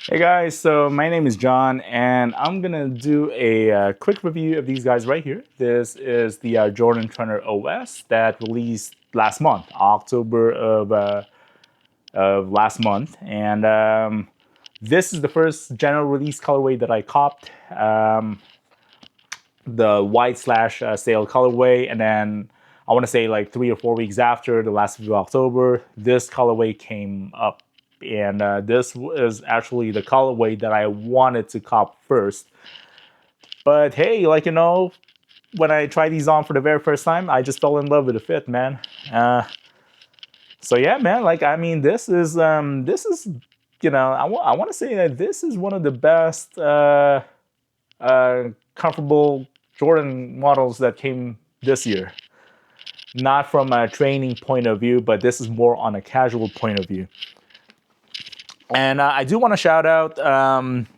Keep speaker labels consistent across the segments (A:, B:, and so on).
A: Hey guys, so my name is John, and I'm gonna do a quick review of these guys right here. This is the Jordan Trunner OS that released last month, October of last month, and this is the first general release colorway that I copped, the white slash sail colorway, and then I want to say like 3 or 4 weeks after the last week of October, this colorway came up, and this is actually the colorway that I wanted to cop first. But hey, when I tried these on for the very first time, I just fell in love with the fit, man. Uh, so yeah, man. This is I want to say that this is one of the best comfortable Jordan models that came this year. Not from a training point of view, but this is more on a casual point of view. And I do want to shout out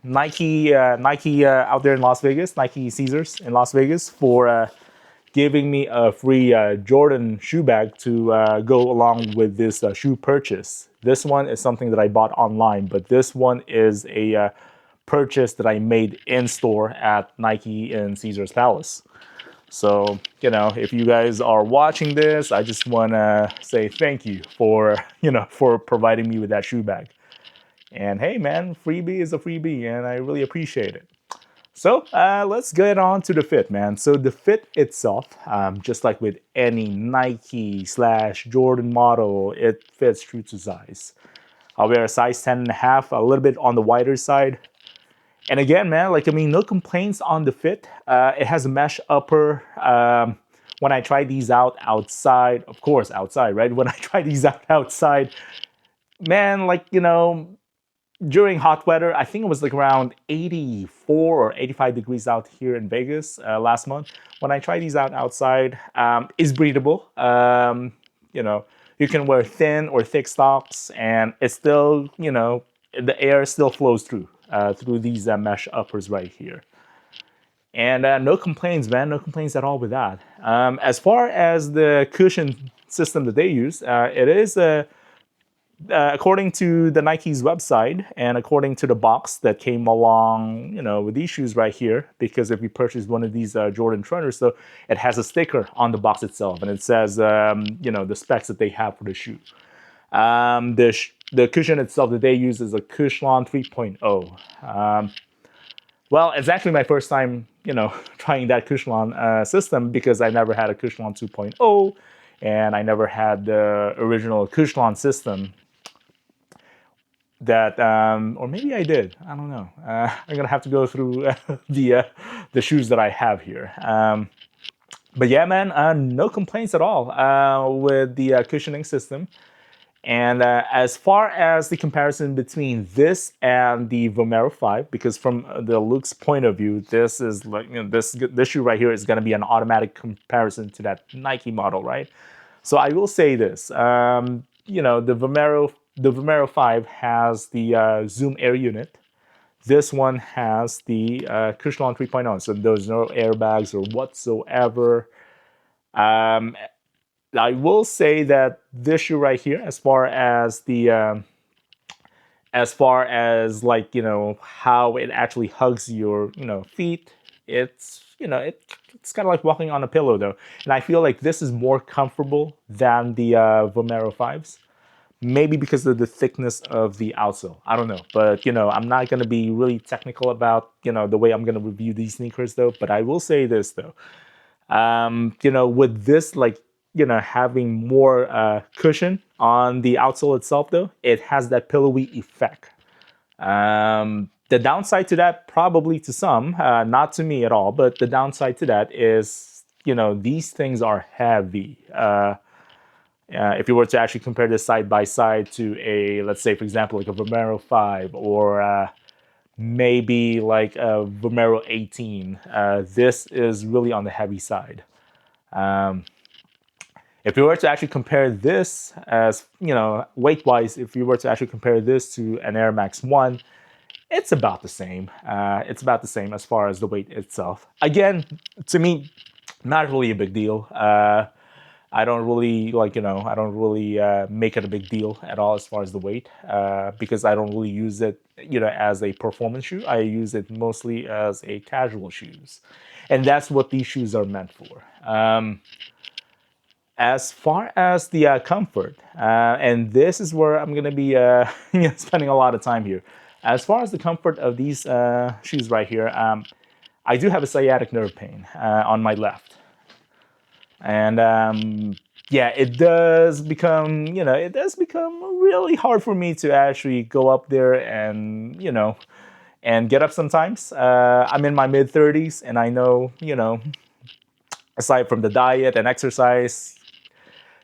A: Nike out there in Las Vegas, Nike Caesars in Las Vegas, for giving me a free Jordan shoe bag to go along with this shoe purchase. This one is something that I bought online, but this one is a purchase that I made in store at Nike in Caesars Palace. So, if you guys are watching this, I just want to say thank you for, for providing me with that shoe bag. And hey, man, freebie is a freebie, and I really appreciate it. So let's get on to the fit, man. So the fit itself, just like with any Nike slash Jordan model, it fits true to size. I'll wear a size 10 and a half, a little bit on the wider side. And again, man, no complaints on the fit. It has a mesh upper. When I tried these out outside, of course, outside, right? When I tried these out outside, man, during hot weather, I think it was like around 84 or 85 degrees out here in Vegas last month. When I tried these out outside, it's breathable. You know, you can wear thin or thick socks, and it's still, the air still flows through these mesh uppers right here. And no complaints, man. No complaints at all with that. As far as the cushion system that they use, it is according to the Nike's website and according to the box that came along, with these shoes right here, because if you purchase one of these Jordan Trunners, so it has a sticker on the box itself, and it says, the specs that they have for the shoe. The cushion itself that they use is a Cushlon 3.0. Well, it's actually my first time, trying that Cushlon system because I never had a Cushlon 2.0 and I never had the original Cushlon system that, or maybe I did. I don't know. I'm gonna have to go through the shoes that I have here. But yeah, man, no complaints at all with the cushioning system. And as far as the comparison between this and the Vomero 5, because from the looks point of view, this is like, this shoe right here is going to be an automatic comparison to that Nike model, right? So I will say this, the Vomero 5 has the Zoom Air unit. This one has the Cushlon 3.0, so there's no airbags or whatsoever. Um, I will say that this shoe right here, as far as how it actually hugs your feet, it's kind of like walking on a pillow though, and I feel like this is more comfortable than the Vomero 5s. Maybe because of the thickness of the outsole. I don't know, but I'm not gonna be really technical about the way I'm gonna review these sneakers though. But I will say this though, with this, having more cushion on the outsole itself, though, it has that pillowy effect. The downside to that, probably to some, not to me at all, but the downside to that is, these things are heavy. If you were to actually compare this side by side to a, let's say, for example, like a Vomero 5 or maybe like a Vomero 18, this is really on the heavy side. If you were to actually compare this as, weight-wise, if you were to actually compare this to an Air Max 1, it's about the same. It's about the same as far as the weight itself. Again, to me, not really a big deal. I don't really I don't really make it a big deal at all as far as the weight, because I don't really use it, as a performance shoe. I use it mostly as a casual shoes, and that's what these shoes are meant for. As far as the comfort, and this is where I'm gonna be spending a lot of time here. As far as the comfort of these shoes right here, I do have a sciatic nerve pain on my left. And yeah, it does become really hard for me to actually go up there and and get up sometimes. I'm in my mid 30s, and I know, aside from the diet and exercise,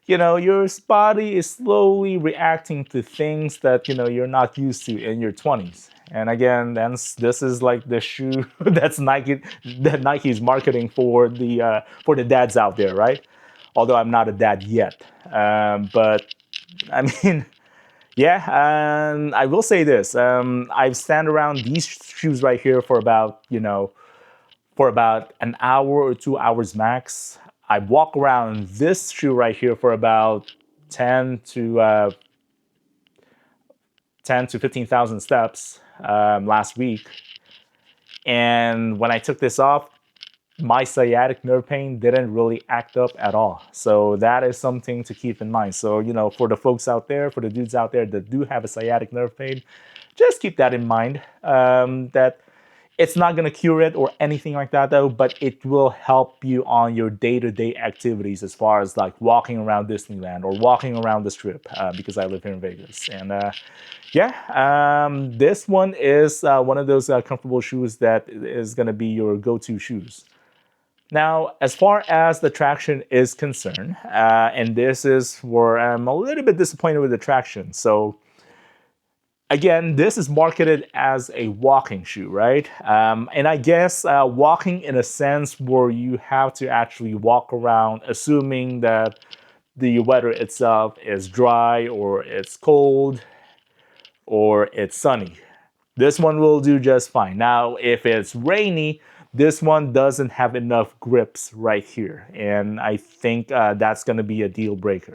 A: your body is slowly reacting to things that you're not used to in your 20s. And again, this is like the shoe that Nike's marketing for the dads out there, right? Although I'm not a dad yet, but I mean, yeah. And I will say this: I've stand around these shoes right here for about for about an hour or 2 hours max. I walk around this shoe right here for about 10 to 15,000 steps last week. And when I took this off, my sciatic nerve pain didn't really act up at all. So that is something to keep in mind. So, for the folks out there, for the dudes out there that do have a sciatic nerve pain, just keep that in mind. That it's not going to cure it or anything like that, though, but it will help you on your day-to-day activities as far as like walking around Disneyland or walking around the Strip, because I live here in Vegas. And yeah, this one is one of those comfortable shoes that is going to be your go-to shoes. Now, as far as the traction is concerned, and this is where I'm a little bit disappointed with the traction. So again, this is marketed as a walking shoe, right? And I guess walking in a sense where you have to actually walk around, assuming that the weather itself is dry or it's cold or it's sunny. This one will do just fine. Now, if it's rainy, this one doesn't have enough grips right here. And I think that's going to be a deal breaker.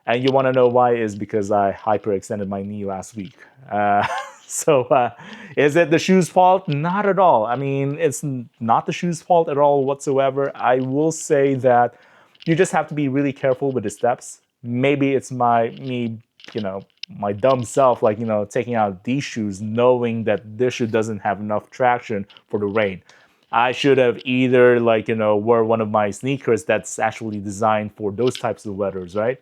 A: And you want to know why is because I hyperextended my knee last week. So is it the shoe's fault? Not at all. I mean, it's not the shoe's fault at all whatsoever. I will say that you just have to be really careful with the steps. Maybe it's my dumb self, like, taking out these shoes, knowing that this shoe doesn't have enough traction for the rain. I should have either, wear one of my sneakers that's actually designed for those types of weathers, right?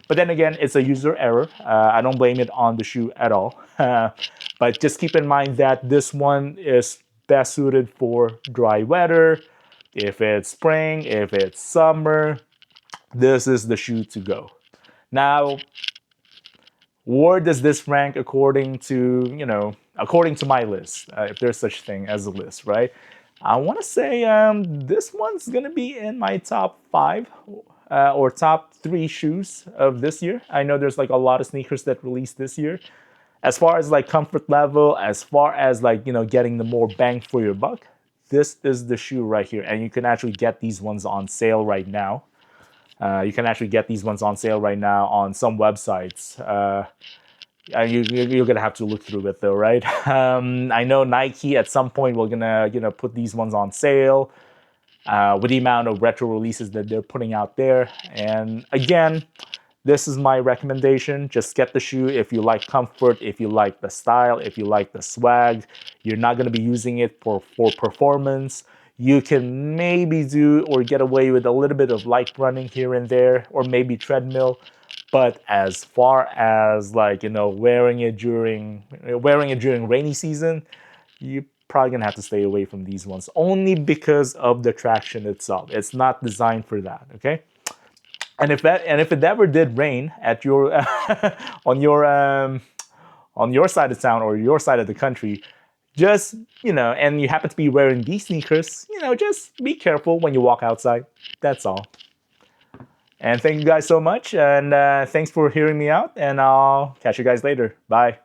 A: But then again, it's a user error. I don't blame it on the shoe at all. But just keep in mind that this one is best suited for dry weather. If it's spring, if it's summer, this is the shoe to go. Now, where does this rank according to my list, if there's such thing as a list, right? I want to say this one's going to be in my top 5 or top 3 shoes of this year. I know there's like a lot of sneakers that released this year. As far as like comfort level, as far as like, getting the more bang for your buck, this is the shoe right here. And you can actually get these ones on sale right now. You can actually get these ones on sale right now on some websites. You're gonna have to look through it though, right? I know Nike at some point we're gonna put these ones on sale with the amount of retro releases that they're putting out there. And again, this is my recommendation. Just get the shoe if you like comfort, if you like the style, if you like the swag. You're not gonna be using it for performance. You can maybe do or get away with a little bit of light running here and there, or maybe treadmill. But as far as like wearing it during rainy season, you're probably gonna have to stay away from these ones only because of the traction itself. It's not designed for that. Okay. And if it ever did rain at your on your side of town or your side of the country, just and you happen to be wearing these sneakers, just be careful when you walk outside. That's all. And thank you guys so much, and thanks for hearing me out, and I'll catch you guys later. Bye.